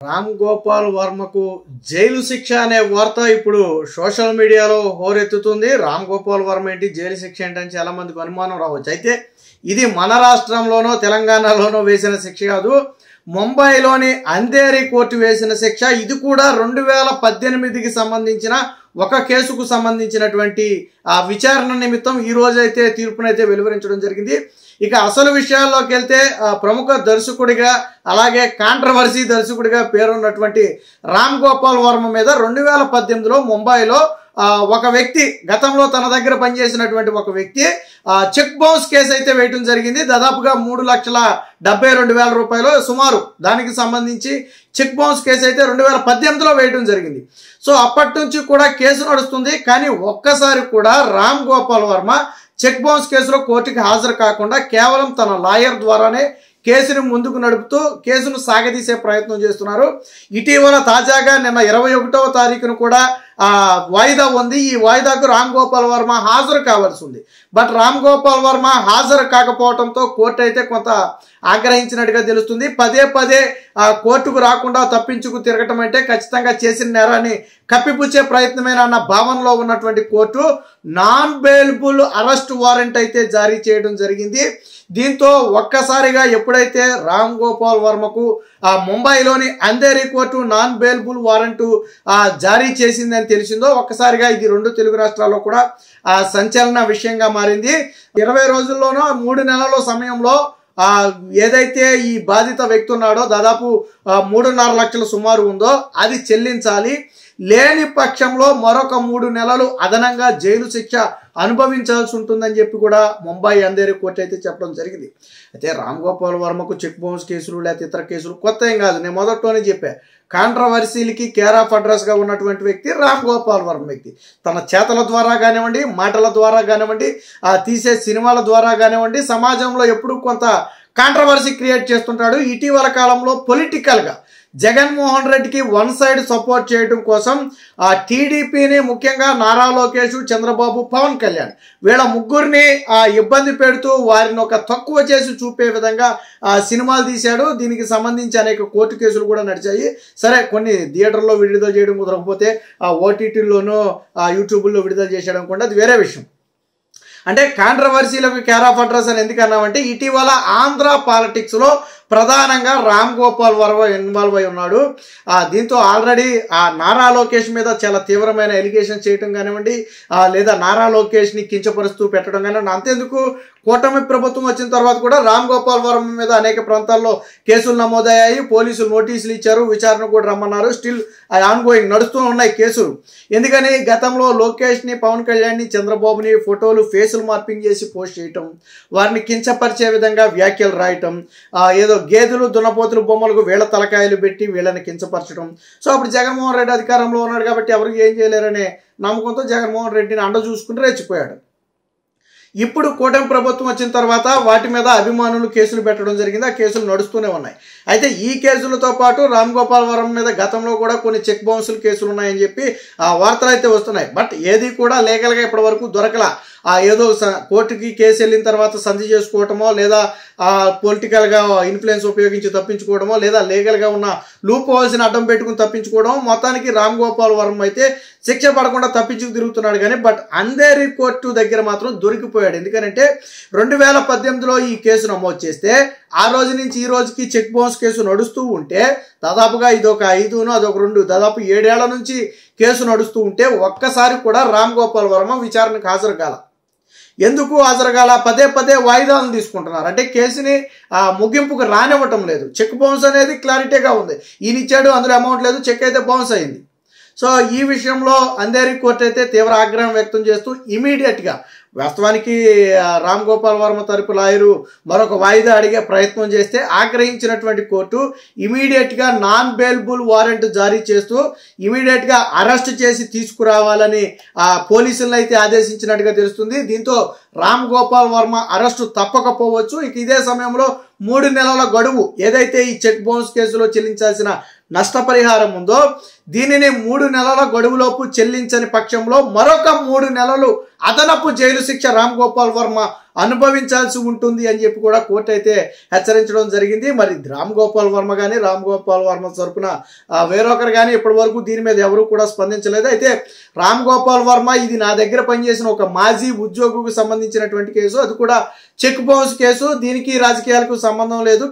Ram Gopal వర్మకు jail శిక్ష అనే వార్త ఇప్పుడు సోషల్ మీడియాలో హోరెత్తుతుంది. రామ్ గోపాల్ వర్మ ఏంటి జైలు శిక్ష ఏంటని చాలా మందికి అనుమానం రావచ్చు. అయితే ఇది మన రాష్ట్రంలోనో తెలంగాణలోనో వేసిన శిక్ష కాదు, ముంబైలోని అంధేరి కోర్టు వేసిన శిక్ష. ఇది కూడా 2018కి సంబంధించిన ఒక కేసుకు సంబంధించినటువంటి విచారణ నిమిత్తం ఈ రోజైతే తీర్పునైతే వెలువరించడం జరిగింది. ఇక అసలు విషయాల్లోకి వెళ్తే ప్రముఖ దర్శకుడిగా అలాగే కాంట్రవర్సీ దర్శకుడిగా పేరున్నటువంటి రామ్ గోపాల్ వర్మ మీద 2018లో ముంబైలో ఒక వ్యక్తి గతంలో తన దగ్గర పనిచేసినటువంటి ఒక వ్యక్తి చెక్ బౌన్స్ కేసు అయితే వేయడం జరిగింది. దాదాపుగా 3,72,000 రూపాయలు సుమారు దానికి సంబంధించి చెక్ బౌన్స్ కేసు అయితే 2018లో వేయడం జరిగింది. సో అప్పటి నుంచి కూడా కేసు నడుస్తుంది. కానీ ఒక్కసారి కూడా రామ్ గోపాల్ వర్మ చెక్ బౌన్స్ కేసులో కోర్టుకి హాజరు కాకుండా కేవలం తన లాయర్ ద్వారానే కేసును ముందుకు నడుపుతూ కేసును సాగదీసే ప్రయత్నం చేస్తున్నారు. ఇటీవల తాజాగా నిన్న 21వ తారీఖును కూడా వాయిదా ఉంది. ఈ వాయిదాకు రామ్ గోపాల్ వర్మ హాజరు కావాల్సి ఉంది. బట్ రామ్ గోపాల్ వర్మ హాజరు కాకపోవడంతో కోర్టు అయితే కొంత ఆగ్రహించినట్టుగా తెలుస్తుంది. పదే పదే కోర్టుకు రాకుండా తప్పించుకు తిరగటం అంటే ఖచ్చితంగా చేసిన నేరాన్ని కప్పిపుచ్చే ప్రయత్నమేనన్న భావనలో ఉన్నటువంటి court non bailable arrest warrant అయితే జారీ చేయడం జరిగింది. దీంతో ఒక్కసారిగా ఎప్పుడైతే రామ్ గోపాల్ వర్మకు ముంబైలోని Andheri court non bailable warrant జారీ చేసిందని తెలిసిందో ఒక్కసారిగా ఇది 2 తెలుగు రాష్ట్రాల్లో కూడా సంచలన విషయంగా మారింది. 20 రోజుల్లోనో 3 నెలల సమయంలో ఏదైతే ఈ బాధిత వ్యక్తి ఉన్నాడో దాదాపు 3.5 లక్షల సుమారు ఉందో అది చెల్లించాలి. లేని పక్షంలో మరొక 3 నెలలు అదనంగా జైలు శిక్ష అనుభవించాల్సి ఉంటుందని చెప్పి కూడా ముంబై అంధేరి కోర్టు అయితే చెప్పడం జరిగింది. అయితే రామ్ గోపాల్ వర్మకు చెక్ బౌన్స్ కేసులు లేకపోతే ఇతర కేసులు కొత్త ఏం కాదు. నేను మొదట్లోనే చెప్పా, కాంట్రవర్సీలకి కేర్ ఆఫ్ అడ్రస్గా ఉన్నటువంటి వ్యక్తి రామ్ గోపాల్ వర్మ వ్యక్తి. తన చేతల ద్వారా కానివ్వండి, మాటల ద్వారా కానివ్వండి, తీసే సినిమాల ద్వారా కానివ్వండి, సమాజంలో ఎప్పుడూ కొంత కాంట్రవర్సీ క్రియేట్ చేస్తుంటాడు. ఇటీవల కాలంలో పొలిటికల్గా జగన్మోహన్ రెడ్డికి వన్ సైడ్ సపోర్ట్ చేయడం కోసం టీడీపీని ముఖ్యంగా నారా లోకేష్, చంద్రబాబు, పవన్ కళ్యాణ్ వీళ్ళ ముగ్గురిని ఇబ్బంది పెడుతూ వారిని ఒక తక్కువ చేసి చూపే విధంగా సినిమాలు తీశాడు. దీనికి సంబంధించి అనేక కోర్టు కేసులు కూడా నడిచాయి. సరే, కొన్ని థియేటర్లో విడుదల చేయడం కుదరకపోతే ఓటీటీల్లోనూ యూట్యూబ్లో విడుదల చేసేయడం కూడా అది వేరే విషయం. అంటే కాంట్రవర్సీలకు కేర్ ఆఫ్ అడ్రస్ అని ఎందుకన్నామంటే ఇటీవల ఆంధ్ర పాలిటిక్స్లో ప్రధానంగా రామ్ గోపాల్ వర్మ ఇన్వాల్వ్ అయి ఉన్నాడు. దీంతో ఆల్రెడీ నారా లోకేష్ మీద చాలా తీవ్రమైన ఎలిగేషన్ చేయడం కానివ్వండి, లేదా నారా లోకేష్ని కించపరుస్తూ పెట్టడం కానివ్వండి. అంతేందుకు కూటమి ప్రభుత్వం వచ్చిన తర్వాత కూడా రామ్ గోపాల్ వర్మ మీద అనేక ప్రాంతాల్లో కేసులు నమోదయ్యాయి. పోలీసులు నోటీసులు ఇచ్చారు, విచారణ కూడా రమ్మన్నారు. స్టిల్ ఆన్ గోయింగ్ నడుస్తూ ఉన్నాయి కేసులు. ఎందుకని గతంలో లోకేష్ని, పవన్ కళ్యాణ్ని, చంద్రబాబుని ఫోటోలు ఫేసులు మార్పింగ్ చేసి పోస్ట్ చేయటం, వారిని కించపరిచే విధంగా వ్యాఖ్యలు రాయటం, ఏదో గేదెలు దున్నపోతులు బొమ్మలకు వీళ్ళ తలకాయలు పెట్టి వీళ్ళని కించపరచడం. సో అప్పుడు జగన్మోహన్ రెడ్డి అధికారంలో ఉన్నాడు కాబట్టి ఎవరికి ఏం చేయలేరనే నమ్మకంతో జగన్మోహన్ రెడ్డిని అండ చూసుకుని రెచ్చిపోయాడు. ఇప్పుడు కూటమి ప్రభుత్వం వచ్చిన తర్వాత వాటి మీద అభిమానులు కేసులు పెట్టడం జరిగింది. ఆ కేసులు నడుస్తూనే ఉన్నాయి. అయితే ఈ కేసులతో పాటు రామ్ గోపాల్ వర్మ మీద గతంలో కూడా కొన్ని చెక్ బౌన్సులు కేసులు ఉన్నాయని చెప్పి వార్తలు అయితే వస్తున్నాయి. బట్ ఏది కూడా లీగల్గా ఇప్పటి వరకు దొరకలా. ఏదో కోర్టుకి కేసు వెళ్ళిన తర్వాత సంధి చేసుకోవటమో, లేదా పొలిటికల్గా ఇన్ఫ్లుయెన్స్ ఉపయోగించి తప్పించుకోవడమో, లేదా లీగల్గా ఉన్న లూప్ హోల్స్ని అడ్డం పెట్టుకుని తప్పించుకోవడం. మొత్తానికి రామ్ గోపాల్ వర్మ అయితే శిక్ష పడకుండా తప్పించుకు తిరుగుతున్నాడు. కానీ బట్ అంధేరి కోర్టు దగ్గర మాత్రం దొరికిపోయాడు. ఎందుకంటే 2018లో ఈ కేసు నమోదు చేస్తే ఆ రోజు నుంచి ఈ రోజుకి చెక్ బౌన్స్ కేసు నడుస్తూ ఉంటే దాదాపుగా ఇదొక 5 అదొక 2 దాదాపు 7 ఏళ్ల నుంచి కేసు నడుస్తూ ఉంటే ఒక్కసారి కూడా రామ్ గోపాల్ వర్మ విచారణకు హాజరు కాల. ఎందుకు హాజరుగాల? పదే పదే వాయిదాలను తీసుకుంటున్నారు. అంటే కేసుని ముగింపుకు రానివ్వటం లేదు. చెక్ బౌన్స్ అనేది క్లారిటీగా ఉంది. ఈయన ఇచ్చాడు, అందులో అమౌంట్ లేదు, చెక్ అయితే బౌన్స్ అయింది. సో ఈ విషయంలో అంధేరి కోర్టు అయితే తీవ్ర ఆగ్రహం వ్యక్తం చేస్తూ ఇమీడియట్గా వాస్తవానికి రామ్ గోపాల్ వర్మ తరపు లాయరు మరొక వాయిదా అడిగే ప్రయత్నం చేస్తే ఆగ్రహించినటువంటి కోర్టు ఇమీడియట్గా నాన్ బెయిలబుల్ వారెంట్ జారీ చేస్తూ ఇమీడియట్గా అరెస్ట్ చేసి తీసుకురావాలని పోలీసులను అయితే ఆదేశించినట్టుగా తెలుస్తుంది. దీంతో రామ్ గోపాల్ వర్మ అరెస్టు తప్పకపోవచ్చు. ఇక ఇదే సమయంలో 3 నెలల గడువు ఏదైతే ఈ చెక్ బౌన్స్ కేసులో చెల్లించాల్సిన నష్టపరిహారం ఉందో దీనిని 3 నెలల గడువులోపు చెల్లించని పక్షంలో మరొక 3 నెలలు అదనపు జైలు శిక్ష రామ్ గోపాల్ వర్మ అనుభవించాల్సి ఉంటుంది అని చెప్పి కూడా కోర్టు అయితే హెచ్చరించడం జరిగింది. మరి రామ్ గోపాల్ వర్మ కానీ రామ్ గోపాల్ వర్మ తరపున వేరొకరు కానీ ఇప్పటి వరకు దీని మీద ఎవరు కూడా స్పందించలేదు. అయితే రామ్ గోపాల్ వర్మ ఇది నా దగ్గర పనిచేసిన ఒక మాజీ ఉద్యోగికి సంబంధించినటువంటి కేసు, అది కూడా చెక్ బౌన్స్ కేసు, దీనికి రాజకీయాలకు సంబంధం లేదు.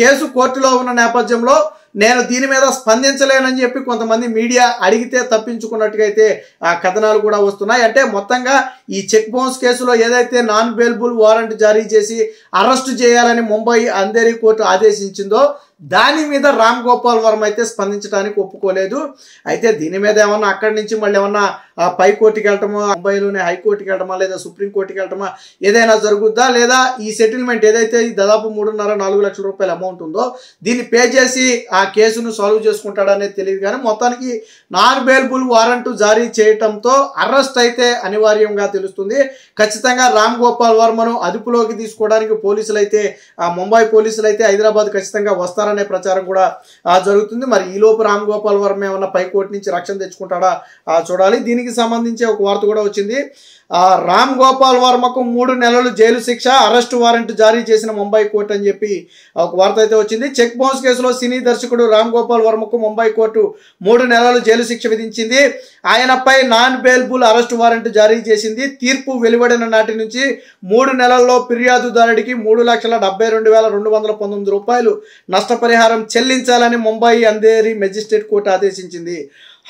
కేసు కోర్టులో ఉన్న నేపథ్యంలో నేను దీని మీద స్పందించలేనని చెప్పి కొంతమంది మీడియా అడిగితే తప్పించుకున్నట్టుగా అయితే కథనాలు కూడా వస్తున్నాయి. అంటే మొత్తంగా ఈ చెక్ బౌన్స్ కేసులో ఏదైతే నాన్ బెయిలబుల్ వారెంట్ జారీ చేసి అరెస్టు చేయాలని ముంబై అంధేరి కోర్టు ఆదేశించిందో దాని మీద రామ్ గోపాల్ వర్మ అయితే స్పందించడానికి ఒప్పుకోలేదు. అయితే దీని మీద ఏమన్నా అక్కడి నుంచి మళ్ళీ ఏమన్నా పై కోర్టుకి వెళ్ళటమా, ముంబైలోనే హైకోర్టుకి వెళ్ళటమా, లేదా సుప్రీంకోర్టుకి వెళ్ళటమా ఏదైనా జరుగుద్దా, లేదా ఈ సెటిల్మెంట్ ఏదైతే దాదాపు 3.5-4 లక్షల రూపాయల అమౌంట్ ఉందో దీన్ని పే చేసి ఆ కేసును సాల్వ్ చేసుకుంటాడనేది తెలియదు. కానీ మొత్తానికి నాన్ బెయిలబుల్ వారెంట్ జారీ చేయటంతో అరెస్ట్ అయితే అనివార్యంగా తెలుస్తుంది. ఖచ్చితంగా రామ్ గోపాల్ వర్మను అదుపులోకి తీసుకోవడానికి పోలీసులు అయితే ముంబై పోలీసులు అయితే హైదరాబాద్ ఖచ్చితంగా వస్తారనే ప్రచారం కూడా జరుగుతుంది. మరి ఈలోపు రామ్ గోపాల్ వర్మ ఏమన్నా పై కోర్టు నుంచి రక్షణ తెచ్చుకుంటాడా చూడాలి. దీనికి సంబంధించి ఒక వార్త కూడా వచ్చింది. రామ్ గోపాల్ వర్మకు 3 నెలలు జైలు శిక్ష, అరెస్ట్ వారెంట్ జారీ చేసిన ముంబై కోర్టు అని చెప్పి ఒక వార్త అయితే వచ్చింది. చెక్ బౌన్స్ కేసులో సినీ దర్శకుడు రామ్ గోపాల్ వర్మకు ముంబై కోర్టు 3 నెలలు జైలు శిక్ష విధించింది. ఆయనపై నాన్ బెయిలబుల్ అరెస్ట్ వారెంట్ జారీ చేసింది. తీర్పు వెలువడిన నాటి నుంచి 3 నెలల్లో ఫిర్యాదుదారుడికి 3,72,219 రూపాయలు నష్టపరిహారం చెల్లించాలని ముంబై అంధేరి మెజిస్ట్రేట్ కోర్టు ఆదేశించింది.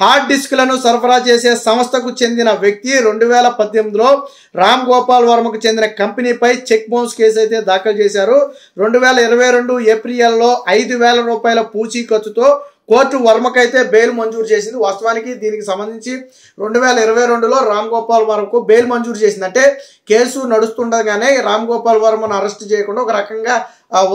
హార్డ్ డిస్క్లను సరఫరా చేసే సంస్థకు చెందిన వ్యక్తి 2018లో రామ్ గోపాల్ వర్మకు చెందిన కంపెనీపై చెక్ బౌన్స్ కేసు అయితే దాఖలు చేశారు. 2022 ఏప్రిల్లో 5,000 రూపాయల పూచీకత్తుతో కోర్టు వర్మకైతే బెయిల్ మంజూరు చేసింది. వాస్తవానికి దీనికి సంబంధించి 2022లో రామ్ గోపాల్ వర్మకు బెయిల్ మంజూరు చేసింది. అంటే కేసు నడుస్తుండగానే రామ్ గోపాల్ వర్మను అరెస్ట్ చేయకుండా ఒక రకంగా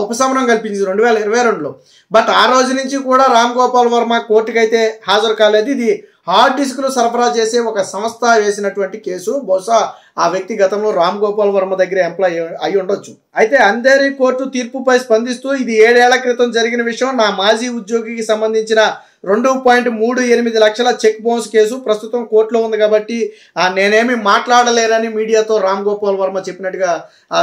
ఉపశమనం కల్పించింది 2022లో. బట్ ఆ రోజు నుంచి కూడా రామ్ గోపాల్ వర్మ కోర్టుకు అయితే హాజరు కాలేదు. ఇది హార్డ్ డిస్క్లు సరఫరా చేసే ఒక సంస్థ వేసినటువంటి కేసు. బహుశా ఆ వ్యక్తి గతంలో రామ్ గోపాల్ వర్మ దగ్గర ఎంప్లాయ్ అయి ఉండొచ్చు. అయితే అంధేరి కోర్టు తీర్పుపై స్పందిస్తూ ఇది 7 ఏళ్ల క్రితం జరిగిన విషయం. నా మాజీ ఉద్యోగికి సంబంధించిన 2.38 లక్షల చెక్ బౌన్స్ కేసు ప్రస్తుతం కోర్టులో ఉంది కాబట్టి నేనేమి మాట్లాడలేనని మీడియాతో రామ్ గోపాల్ వర్మ చెప్పినట్టుగా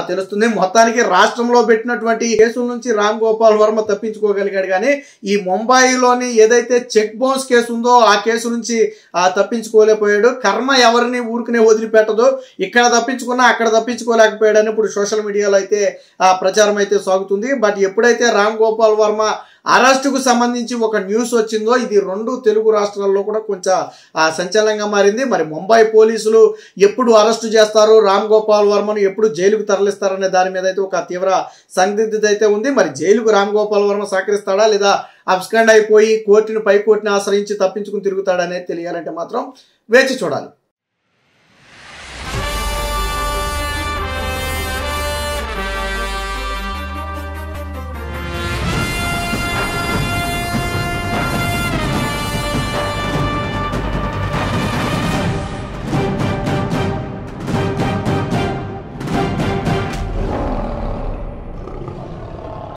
తెలుస్తుంది. మొత్తానికి రాష్ట్రంలో పెట్టినటువంటి కేసుల నుంచి రామ్ గోపాల్ వర్మ తప్పించుకోగలిగాడు. కానీ ఈ ముంబైలోని ఏదైతే చెక్ బౌన్స్ కేసు ఉందో ఆ కేసు నుంచి తప్పించుకోలేకపోయాడు. కర్మ ఎవరిని ఊరికనే వదిలిపెట్టదు. ఇక్కడ తప్పించుకున్నా అక్కడ తప్పించుకోలేకపోయాడని ఇప్పుడు సోషల్ మీడియాలో అయితే ప్రచారం అయితే సాగుతుంది. బట్ ఎప్పుడైతే రామ్ గోపాల్ వర్మ అరెస్టుకు సంబంధించి ఒక న్యూస్ వచ్చిందో ఇది 2 తెలుగు రాష్ట్రాల్లో కూడా కొంచెం సంచలనంగా మారింది. మరి ముంబై పోలీసులు ఎప్పుడు అరెస్టు చేస్తారు, రామ్ గోపాల్ వర్మను ఎప్పుడు జైలుకు తరలిస్తారనే దాని మీద అయితే ఒక తీవ్ర సందిగ్ధత అయితే ఉంది. మరి జైలుకు రామ్ గోపాల్ వర్మ సహకరిస్తాడా లేదా అబ్స్కాండ్ అయిపోయి పై కోర్టుని ఆశ్రయించి తప్పించుకుని తిరుగుతాడనేది తెలియాలంటే మాత్రం వేచి చూడాలి.